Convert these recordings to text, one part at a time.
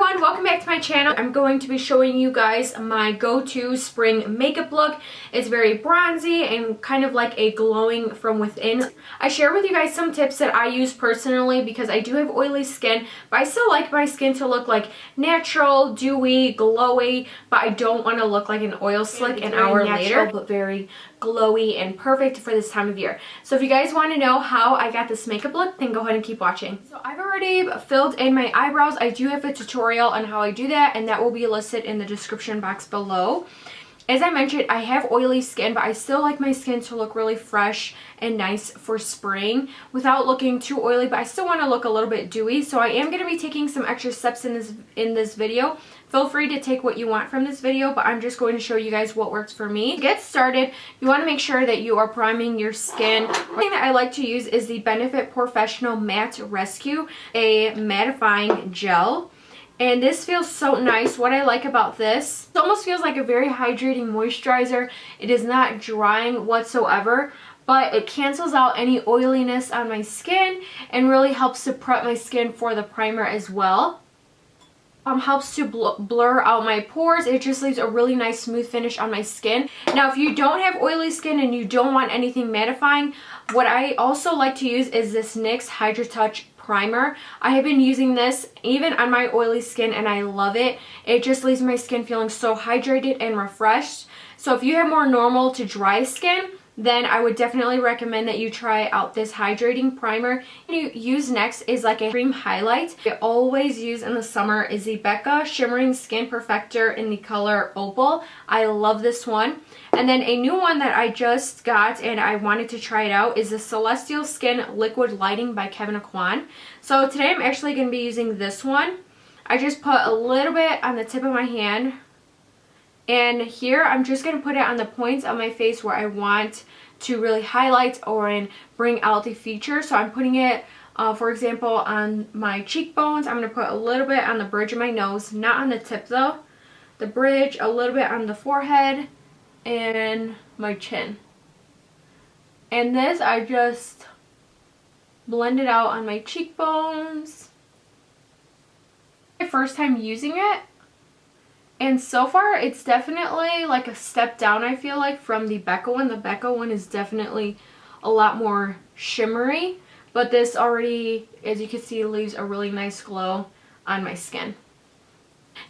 everyone, welcome back to my channel. I'm going to be showing you guys my go-to spring makeup look. It's very bronzy and kind of like a glowing from within. I share with you guys some tips that I use personally because I do have oily skin, but I still like my skin to look like natural, dewy, glowy, but I don't want to look like an oil slick an hour later, but very glowy and perfect for this time of year. So if you guys want to know how I got this makeup look, then go ahead and keep watching. So I've already filled in my eyebrows. I do have a tutorial on how I do that, and that will be listed in the description box below. As I mentioned, I have oily skin, but I still like my skin to look really fresh and nice for spring without looking too oily, but I still want to look a little bit dewy. So I am going to be taking some extra steps in this video. Feel free to take what you want from this video, but I'm just going to show you guys what works for me. To get started, you want to make sure that you are priming your skin. One thing that I like to use is the Benefit Professional Matte Rescue, a mattifying gel. And this feels so nice. What I like about this, it almost feels like a very hydrating moisturizer. It is not drying whatsoever, but it cancels out any oiliness on my skin and really helps to prep my skin for the primer as well. Helps to blur out my pores. It just leaves a really nice smooth finish on my skin. Now if you don't have oily skin and you don't want anything mattifying, what I also like to use is this NYX Hydra Touch primer. I have been using this even on my oily skin and I love it. It just leaves my skin feeling so hydrated and refreshed. So if you have more normal to dry skin, then I would definitely recommend that you try out this hydrating primer. You use next is like a cream highlight. I always use in the summer is the Becca Shimmering Skin Perfector in the color Opal. I love this one. And then a new one that I just got and I wanted to try it out is the Celestial Skin Liquid Lighting by Kevyn Aucoin. So today I'm actually going to be using this one. I just put a little bit on the tip of my hand. And here I'm just going to put it on the points of my face where I want to really highlight or bring out the feature. So I'm putting it, for example, on my cheekbones. I'm going to put a little bit on the bridge of my nose, not on the tip though. The bridge, a little bit on the forehead, and my chin. And this I just blend it out on my cheekbones. My first time using it. And so far, it's definitely like a step down, I feel like, from the Becca one. The Becca one is definitely a lot more shimmery. But this already, as you can see, leaves a really nice glow on my skin.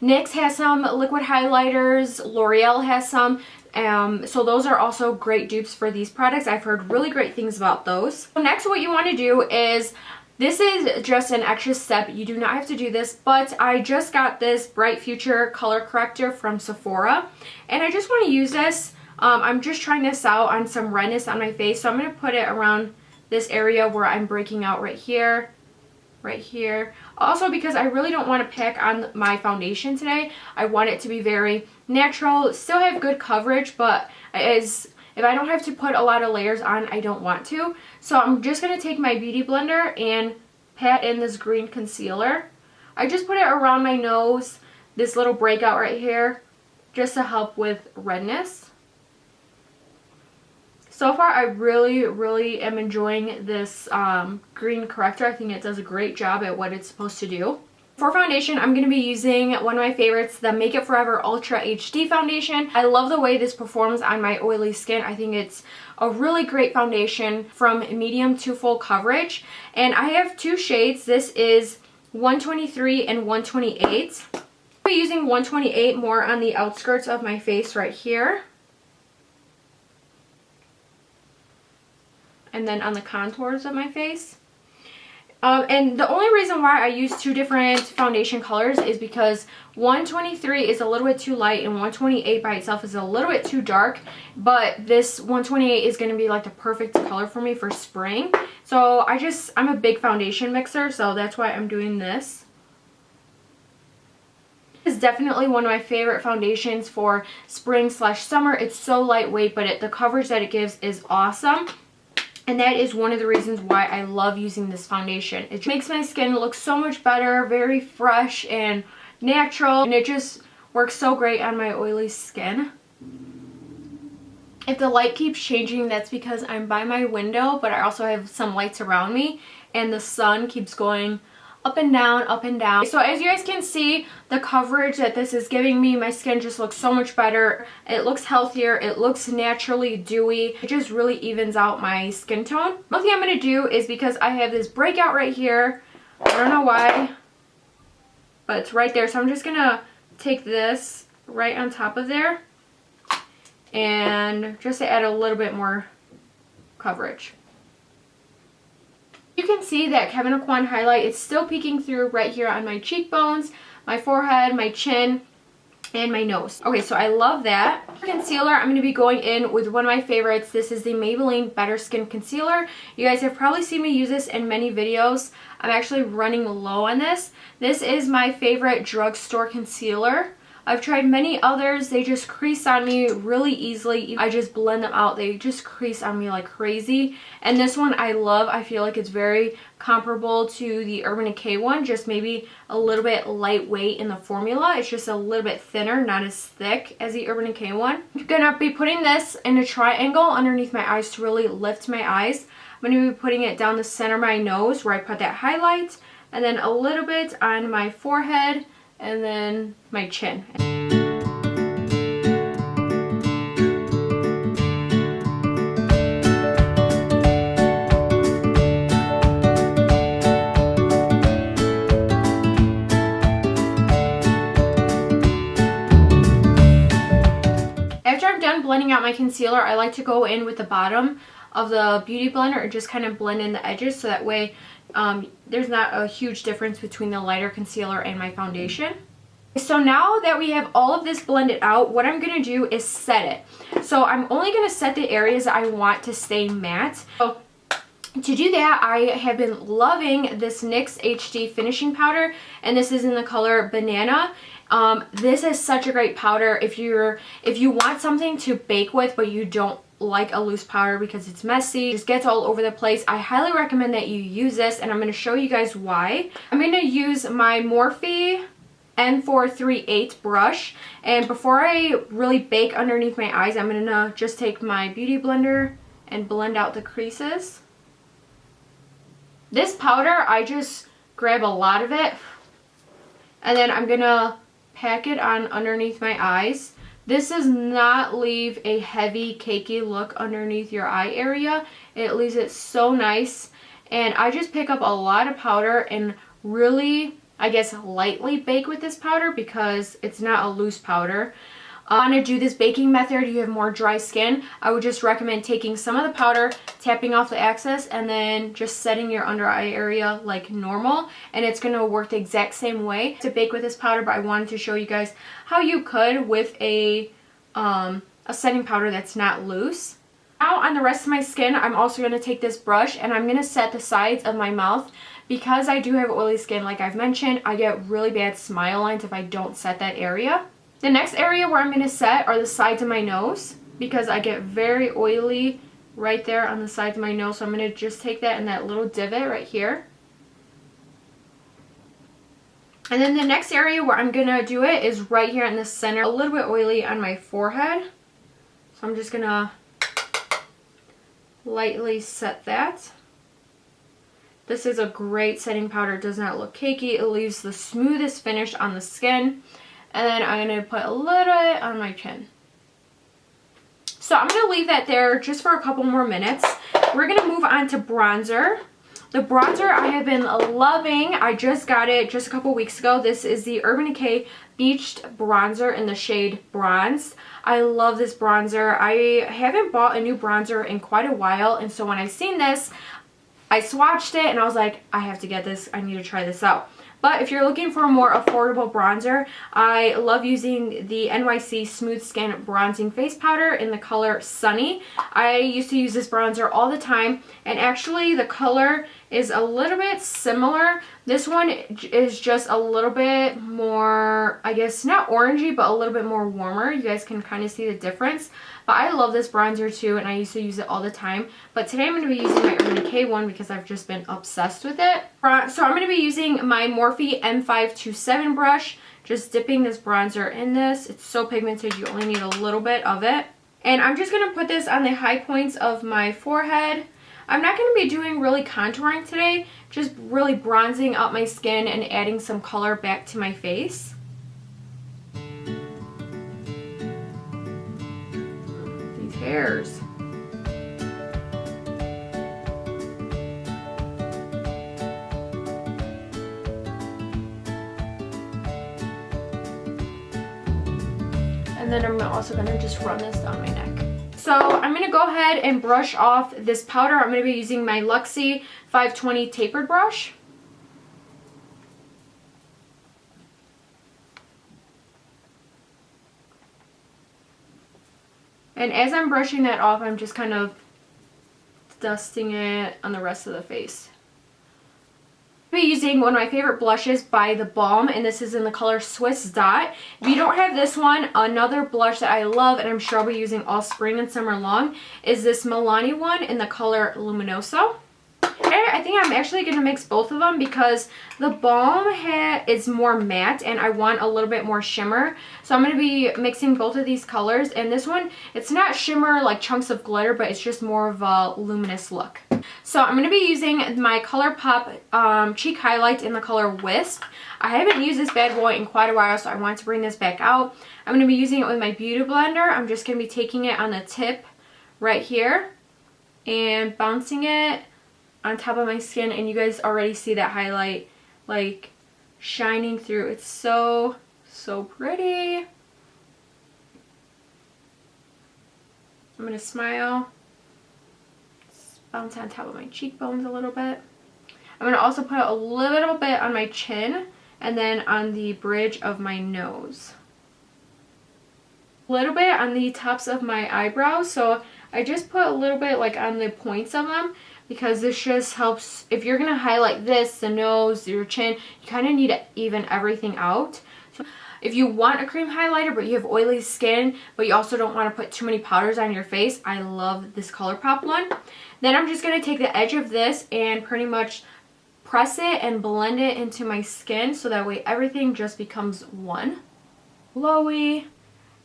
NYX has some liquid highlighters. L'Oreal has some. So those are also great dupes for these products. I've heard really great things about those. So next, what you want to do is... this is just an extra step. You do not have to do this, but I just got this Bright Future color corrector from Sephora, and I just want to use this. I'm just trying this out on some redness on my face, so I'm going to put it around this area where I'm breaking out right here, right here. Also, because I really don't want to pack on my foundation today, I want it to be very natural, still have good coverage, but if I don't have to put a lot of layers on, I don't want to. So I'm just going to take my Beauty Blender and pat in this green concealer. I just put it around my nose, this little breakout right here, just to help with redness. So far, I really am enjoying this green corrector. I think it does a great job at what it's supposed to do. For foundation, I'm going to be using one of my favorites, the Make It Forever Ultra HD foundation. I love the way this performs on my oily skin. I think it's a really great foundation from medium to full coverage. And I have two shades. This is 123 and 128. I'll be using 128 more on the outskirts of my face right here. And then on the contours of my face. And the only reason why I use two different foundation colors is because 123 is a little bit too light and 128 by itself is a little bit too dark. But this 128 is going to be like the perfect color for me for spring. So I'm a big foundation mixer, so that's why I'm doing this. This is definitely one of my favorite foundations for spring/summer. It's so lightweight, but the coverage that it gives is awesome. And that is one of the reasons why I love using this foundation. It makes my skin look so much better, very fresh and natural. And it just works so great on my oily skin. If the light keeps changing, that's because I'm by my window, but I also have some lights around me. And the sun keeps going up and down, up and down. So as you guys can see, the coverage that this is giving me, my skin just looks so much better. It looks healthier. It looks naturally dewy. It just really evens out my skin tone. One thing I'm going to do is, because I have this breakout right here, I don't know why, but it's right there. So I'm just going to take this right on top of there and just to add a little bit more coverage. You can see that Kevyn Aucoin highlight, it's still peeking through right here on my cheekbones, my forehead, my chin, and my nose. Okay, so I love that. Concealer, I'm going to be going in with one of my favorites. This is the Maybelline Better Skin Concealer. You guys have probably seen me use this in many videos. I'm actually running low on this. This is my favorite drugstore concealer. I've tried many others. They just crease on me really easily. I just blend them out. They just crease on me like crazy. And this one I love. I feel like it's very comparable to the Urban Decay one, just maybe a little bit lightweight in the formula. It's just a little bit thinner, not as thick as the Urban Decay one. I'm gonna be putting this in a triangle underneath my eyes to really lift my eyes. I'm gonna be putting it down the center of my nose where I put that highlight, and then a little bit on my forehead, and then my chin. After I'm done blending out my concealer, I like to go in with the bottom of the Beauty Blender and just kind of blend in the edges, so that way there's not a huge difference between the lighter concealer and my foundation. So now that we have all of this blended out, what I'm going to do is set it. So I'm only going to set the areas I want to stay matte. So to do that, I have been loving this NYX HD finishing powder, and this is in the color Banana. This is such a great powder if you want something to bake with but you don't like a loose powder because it's messy, just gets all over the place. I highly recommend that you use this, and I'm going to show you guys why. I'm going to use my Morphe N438 brush, and before I really bake underneath my eyes, I'm going to just take my Beauty Blender and blend out the creases. This powder, I just grab a lot of it, and then I'm going to pack it on underneath my eyes. This does not leave a heavy, cakey look underneath your eye area. It leaves it so nice. And I just pick up a lot of powder and really, I guess, lightly bake with this powder because it's not a loose powder. Want to do this baking method, you have more dry skin, I would just recommend taking some of the powder, tapping off the excess, and then just setting your under eye area like normal, and it's going to work the exact same way to bake with this powder. But I wanted to show you guys how you could with a setting powder that's not loose. Now on the rest of my skin, I'm also going to take this brush and I'm going to set the sides of my mouth. Because I do have oily skin, like I've mentioned, I get really bad smile lines if I don't set that area. The next area where I'm going to set are the sides of my nose, because I get very oily right there on the sides of my nose. So I'm going to just take that in that little divot right here. And then the next area where I'm going to do it is right here in the center, a little bit oily on my forehead. So I'm just going to lightly set that. This is a great setting powder. It does not look cakey. It leaves the smoothest finish on the skin. And then I'm going to put a little bit on my chin. So I'm going to leave that there just for a couple more minutes. We're going to move on to bronzer. The bronzer I have been loving. I just got it just a couple weeks ago. This is the Urban Decay Beached Bronzer in the shade Bronze. I love this bronzer. I haven't bought a new bronzer in quite a while, and so when I seen this, I swatched it and I was like, I have to get this. I need to try this out. But if you're looking for a more affordable bronzer, I love using the NYC Smooth Skin Bronzing Face Powder in the color Sunny. I used to use this bronzer all the time, and actually the color is a little bit similar. This one is just a little bit more, I guess, not orangey, but a little bit more warmer. You guys can kind of see the difference. But I love this bronzer too, and I used to use it all the time. But today I'm going to be using my Urban Decay one because I've just been obsessed with it. So I'm going to be using my Morphe M527 brush, just dipping this bronzer in this. It's so pigmented, you only need a little bit of it. And I'm just going to put this on the high points of my forehead. I'm not going to be doing really contouring today, just really bronzing up my skin and adding some color back to my face. These hairs. And then I'm also going to just run this down my neck. So I'm going to go ahead and brush off this powder. I'm going to be using my Luxie 520 tapered brush. And as I'm brushing that off, I'm just kind of dusting it on the rest of the face. I'll be using one of my favorite blushes by The Balm, and this is in the color Swiss Dot. If you don't have this one, another blush that I love and I'm sure I'll be using all spring and summer long is this Milani one in the color Luminoso. And I think I'm actually going to mix both of them because The Balm is more matte and I want a little bit more shimmer. So I'm going to be mixing both of these colors, and this one, it's not shimmer like chunks of glitter, but it's just more of a luminous look. So I'm going to be using my ColourPop cheek highlight in the color Wisp. I haven't used this bad boy in quite a while, so I want to bring this back out. I'm going to be using it with my Beauty Blender. I'm just going to be taking it on the tip right here and bouncing it on top of my skin, and you guys already see that highlight like shining through. It's so pretty. I'm going to smile. Bounce on top of my cheekbones a little bit. I'm going to also put a little bit on my chin and then on the bridge of my nose. A little bit on the tops of my eyebrows, so I just put a little bit like on the points of them because this just helps. If you're going to highlight this, the nose, your chin, you kind of need to even everything out. So if you want a cream highlighter but you have oily skin but you also don't want to put too many powders on your face, I love this ColourPop one. Then I'm just going to take the edge of this and pretty much press it and blend it into my skin so that way everything just becomes one. Glowy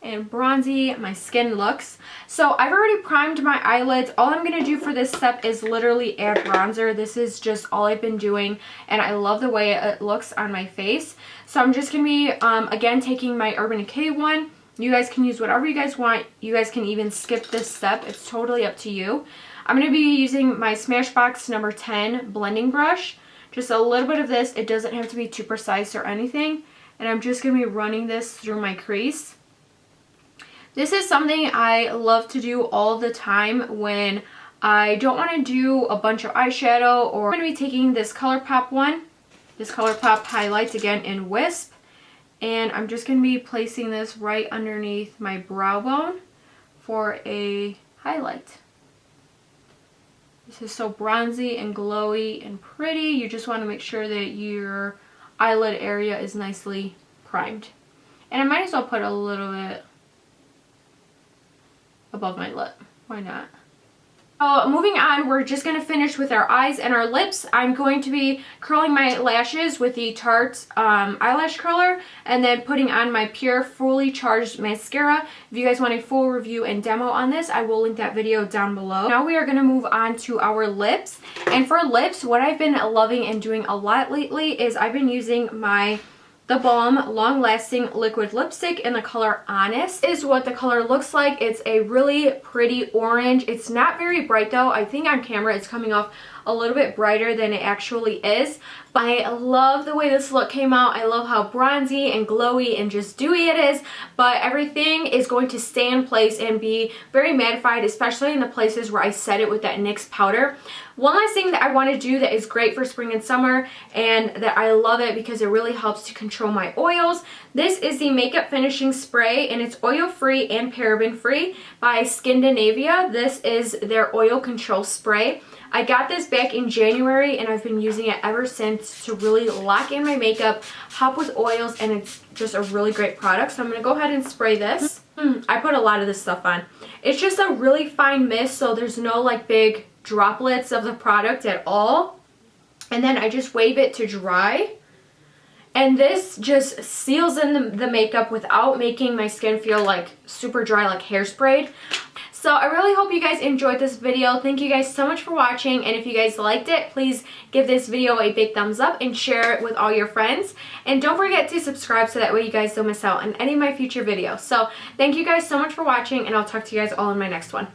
and bronzy my skin looks. So I've already primed my eyelids. All I'm going to do for this step is literally add bronzer. This is just all I've been doing and I love the way it looks on my face. So I'm just going to be again taking my Urban Decay one. You guys can use whatever you guys want. You guys can even skip this step. It's totally up to you. I'm going to be using my Smashbox number 10 blending brush. Just a little bit of this. It doesn't have to be too precise or anything. And I'm just going to be running this through my crease. This is something I love to do all the time when I don't want to do a bunch of eyeshadow. Or I'm going to be taking this ColourPop one. This ColourPop highlights again in Wisp. And I'm just going to be placing this right underneath my brow bone for a highlight. This is so bronzy and glowy and pretty. You just want to make sure that your eyelid area is nicely primed. And I might as well put a little bit above my lip. Why not? So moving on, we're just going to finish with our eyes and our lips. I'm going to be curling my lashes with the Tarte eyelash curler and then putting on my Pure Fully Charged Mascara. If you guys want a full review and demo on this, I will link that video down below. Now we are going to move on to our lips. And for lips, what I've been loving and doing a lot lately is I've been using my The Balm Long Lasting Liquid Lipstick in the color Honest. This is what the color looks like. It's a really pretty orange. It's not very bright though. I think on camera it's coming off a little bit brighter than it actually is. But I love the way this look came out. I love how bronzy and glowy and just dewy it is. But everything is going to stay in place and be very mattified, especially in the places where I set it with that NYX powder. One last thing that I want to do that is great for spring and summer and that I love it because it really helps to control my oils. This is the Makeup Finishing Spray and it's oil free and paraben free by Skindinavia. This is their oil control spray. I got this back in January and I've been using it ever since to really lock in my makeup, help with oils, and it's just a really great product. So I'm going to go ahead and spray this. I put a lot of this stuff on. It's just a really fine mist, so there's no like big droplets of the product at all. And then I just wave it to dry. And this just seals in the makeup without making my skin feel like super dry, like hairsprayed. So I really hope you guys enjoyed this video. Thank you guys so much for watching, and if you guys liked it, please give this video a big thumbs up and share it with all your friends. And don't forget to subscribe so that way you guys don't miss out on any of my future videos. So thank you guys so much for watching, and I'll talk to you guys all in my next one.